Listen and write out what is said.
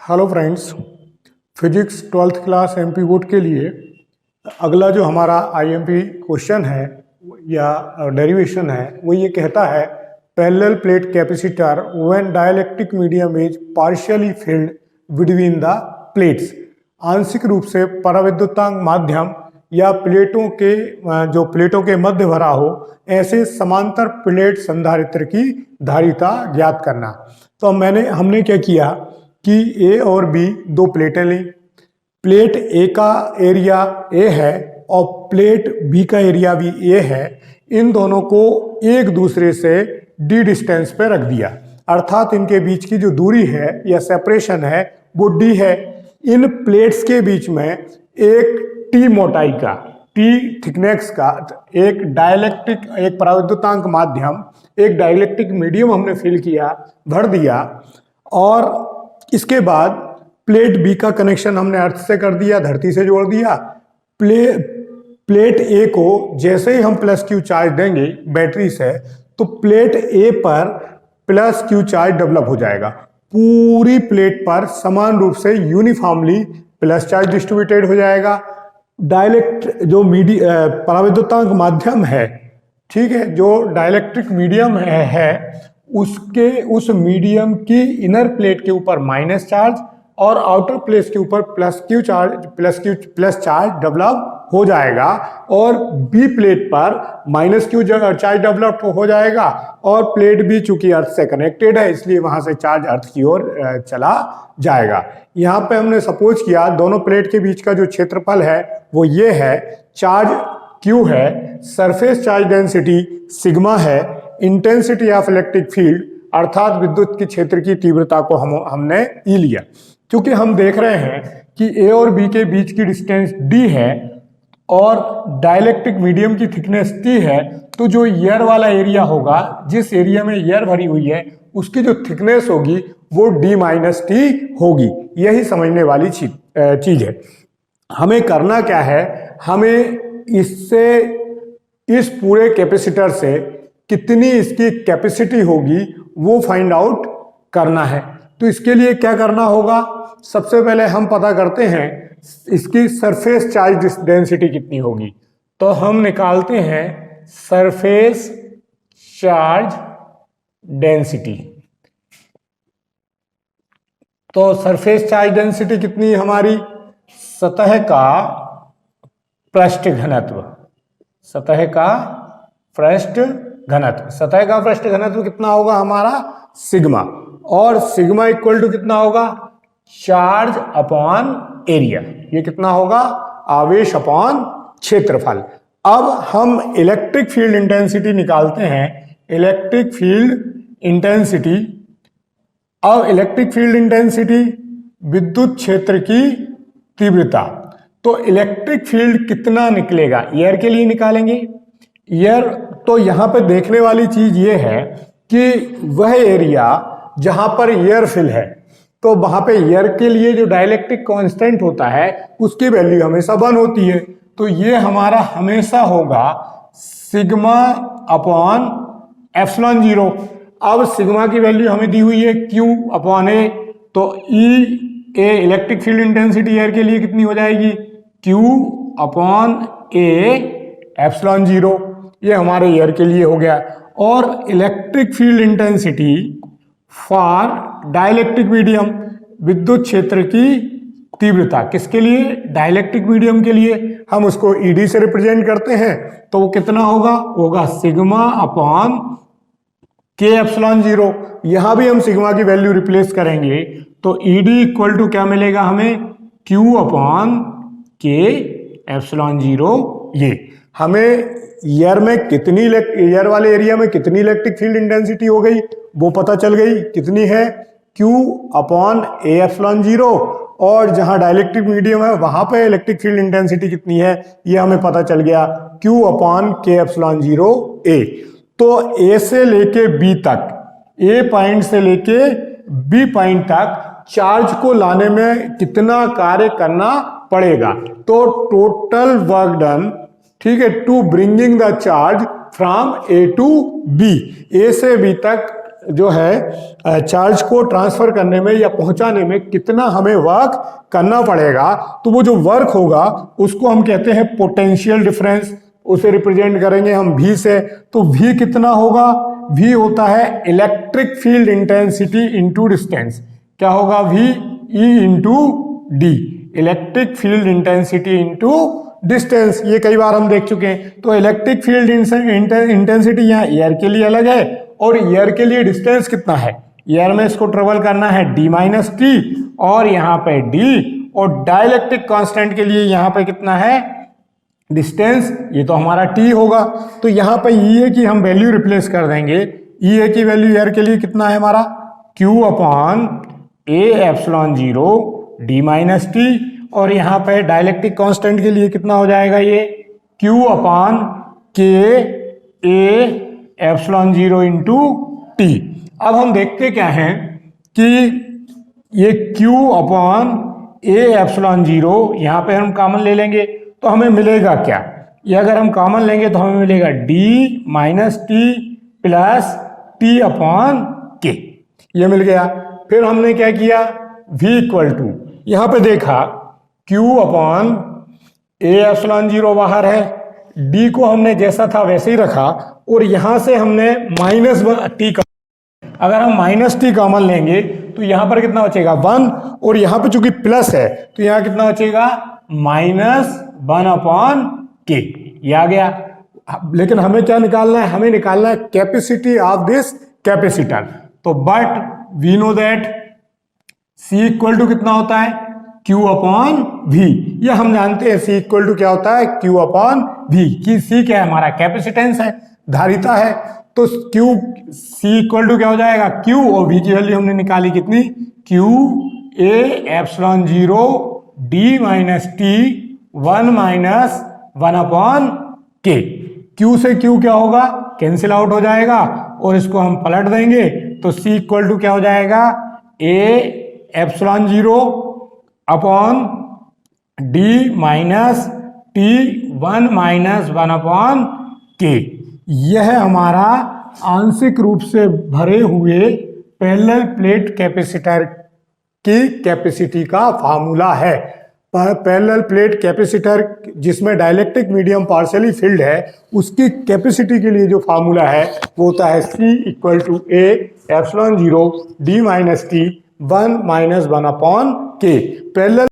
Hello friends, physics 12th class MP board के लिए अगला जो हमारा आईएमपी क्वेश्चन है या डेरिवेशन है वो ये कहता है parallel plate capacitor when dielectric medium is partially field between the plates. आंशिक रूप से पराविद्युतांक माध्यम या प्लेटों के मध्य भरा हो ऐसे समांतर प्लेट संधारित्र की धारिता ज्ञात करना। तो हमने क्या किया कि ए और बी दो प्लेटें ली। प्लेट ए का एरिया ए है और प्लेट बी का एरिया भी ए है। इन दोनों को एक दूसरे से डी डिस्टेंस पे रख दिया, अर्थात इनके बीच की जो दूरी है या सेपरेशन है वो डी है। इन प्लेट्स के बीच में एक टी मोटाई का, टी थिकनेस का एक पराविद्युतांक माध्यम, एक डाइलेक्ट्रिक मीडियम हमने फिल किया, भर दिया। और इसके बाद प्लेट बी का कनेक्शन हमने अर्थ से कर दिया, धरती से जोड़ दिया। प्लेट ए को जैसे ही हम प्लस क्यू चार्ज देंगे बैटरी से, तो प्लेट ए पर प्लस क्यू चार्ज डेवलप हो जाएगा। पूरी प्लेट पर समान रूप से यूनिफॉर्मली प्लस चार्ज डिस्ट्रीब्यूटेड हो जाएगा। जो पराविद्युतांक माध्यम है, ठीक है, जो डाइलेक्ट्रिक मीडियम है उस मीडियम की इनर प्लेट के ऊपर माइनस चार्ज और आउटर प्लेट के ऊपर प्लस चार्ज डेवलप हो जाएगा और बी प्लेट पर माइनस क्यू चार्ज डेवलप हो जाएगा। और प्लेट बी चूंकि अर्थ से कनेक्टेड है इसलिए वहां से चार्ज अर्थ की ओर चला जाएगा। यहाँ पे हमने सपोज किया दोनों प्लेट के बीच का जो क्षेत्रफल है वो ये है, चार्ज क्यू है, सरफेस चार्ज डेंसिटी सिग्मा है, इंटेंसिटी ऑफ इलेक्ट्रिक फील्ड अर्थात विद्युत के क्षेत्र की तीव्रता को हमने ई लिया। क्योंकि हम देख रहे हैं कि ए और बी के बीच की डिस्टेंस डी है और डाइलेक्ट्रिक मीडियम की थिकनेस टी है, तो जो एयर वाला एरिया होगा, जिस एरिया में एयर भरी हुई है, उसकी जो थिकनेस होगी वो डी माइनस टी होगी। यही समझने वाली चीज है। हमें करना क्या है, हमें इस पूरे कैपेसिटर से कितनी इसकी कैपेसिटी होगी वो फाइंड आउट करना है। तो इसके लिए क्या करना होगा, सबसे पहले हम पता करते हैं इसकी सरफेस चार्ज डेंसिटी कितनी होगी। तो हम निकालते हैं सरफेस चार्ज डेंसिटी। तो सरफेस चार्ज डेंसिटी कितनी है हमारी, सतह का पृष्ठ घनत्व, सतह का पृष्ठ घनत्व कितना होगा हमारा, सिग्मा। और सिग्मा इक्वल टू कितना होगा, चार्ज अपॉन एरिया। ये कितना होगा, आवेश अपॉन क्षेत्रफल। अब हम इलेक्ट्रिक फील्ड इंटेंसिटी निकालते हैं। इलेक्ट्रिक फील्ड इंटेंसिटी विद्युत क्षेत्र की तीव्रता। तो इलेक्ट्रिक फील्ड कितना निकलेगा, एयर के लिए निकालेंगे। एयर, तो यहां पे देखने वाली चीज ये है कि वह एरिया जहां पर एयर फिल है, तो वहां पे एयर के लिए जो डाइलेक्ट्रिक कांस्टेंट होता है उसकी वैल्यू हमेशा 1 होती है। तो ये हमारा हमेशा होगा सिग्मा अपॉन एप्सिलॉन 0। अब सिग्मा की वैल्यू हमें दी हुई है Q अपॉन ए, तो E ए इलेक्ट्रिक फील्ड इंटेंसिटी एयर के लिए कितनी हो जाएगी, Q अपॉन ए एप्सिलॉन 0। ये हमारे एयर के लिए हो गया। और electric field intensity for dielectric medium, विद्युत क्षेत्र की तीव्रता किसके लिए, डाइलेक्ट्रिक मीडियम के लिए, हम उसको ईडी से रिप्रेजेंट करते हैं। तो वो कितना होगा सिग्मा अपॉन के एप्सिलॉन 0। यहां भी हम सिग्मा की वैल्यू रिप्लेस करेंगे तो ईडी इक्वल टू क्या मिलेगा हमें, Q अपॉन के एप्सिलॉन 0। ये हमें एयर वाले एरिया में कितनी इलेक्ट्रिक फील्ड इंटेंसिटी हो गई वो पता चल गई, कितनी है, Q अपॉन ए एप्सिलॉन 0। और जहां डाइलेक्ट्रिक मीडियम है वहां पे इलेक्ट्रिक फील्ड इंटेंसिटी कितनी है ये हमें पता चल गया, Q अपॉन के एप्सिलॉन 0 ए। तो ए से लेके बी तक, ए पॉइंट से लेके बी पॉइंट तक चार्ज को लाने में कितना कार्य करना पड़ेगा। तो टोटल वर्क डन, ठीक है, to bringing the charge from A to B, A से बी तक जो है चार्ज को ट्रांसफर करने में या पहुंचाने में कितना हमें वर्क करना पड़ेगा, तो वो जो वर्क होगा उसको हम कहते हैं पोटेंशियल डिफरेंस। उसे रिप्रेजेंट करेंगे हम V से। तो V कितना होगा? V होता है electric field intensity into distance. क्या होगा? V E into D, electric field intensity into distance. ये कई बार हम देख चुके हैं। तो इलेक्ट्रिक फील्ड इंटेंसिटी यहाँ एयर के लिए अलग है और एयर के लिए डिस्टेंस कितना है? एयर में इसको ट्रेवल करना है d माइनस टी और यहाँ पे d, और डाइलेक्ट्रिक कांस्टेंट के लिए यहाँ पे कितना है? डिस्टेंस, ये तो हमारा t होगा। तो यहाँ पे E की हम वैल्यू रिप्लेस कर देंगे। E की वैल्यू एयर के लिए कितना है हमारा? Q upon A epsilon 0 d minus T, और यहाँ पे डाइलेक्ट्रिक कांस्टेंट के लिए कितना हो जाएगा? ये Q upon K A epsilon 0 into T. अब हम देखते क्या हैं कि ये Q अपॉन A एप्सिलॉन 0 यहाँ पे हम कॉमन ले लेंगे तो हमें मिलेगा क्या? ये अगर हम कॉमन लेंगे तो हमें मिलेगा d minus T plus T upon के। ये मिल गया। फिर हमने क्या किया? v इक्वल टू, यहाँ पे देखा q अपॉन a एप्सिलॉन 0 बाहर है, d को हमने जैसा था वैसे ही रखा, और यहाँ से हमने माइनस टी का, अगर हम माइनस टी कॉमन लेंगे तो यहाँ पर कितना बचेगा? 1, और यहाँ पे चूंकि प्लस है तो यहाँ कितना बचेगा? माइनस 1 अपॉन के। ये आ गया। लेकिन हमें क्या निकालना है? हमें निकालना है कैपेसिटी ऑफ दिस कैपेसिटर। तो but we know that C equal to कितना होता है? Q upon V। ये हम जानते हैं C इक्वल टू क्या होता है? Q upon V। कि C क्या है? हमारा कैपेसिटेंस है, धारिता है। तो C इक्वल टू क्या हो जाएगा? Q, और V की वैल्यू हमने निकाली कितनी? Q A epsilon 0 D minus T 1 minus 1 upon K। Q से Q क्या होगा? कैंसिल आउट हो जाएगा, और इसको हम पलट देंगे तो C इक्वल टू क्या हो जाएगा? A epsilon 0 upon D minus T 1 minus 1 upon K। यह हमारा आंशिक रूप से भरे हुए पैरेलल प्लेट कैपेसिटर की कैपेसिटी का फार्मूला है। पैरेलल प्लेट कैपेसिटर जिसमें डाइलेक्ट्रिक मीडियम पार्शियली फिल्ड है, उसकी कैपेसिटी के लिए जो फार्मूला है वो होता है C equal to A epsilon 0 D minus T 1 minus 1 upon K। Parallel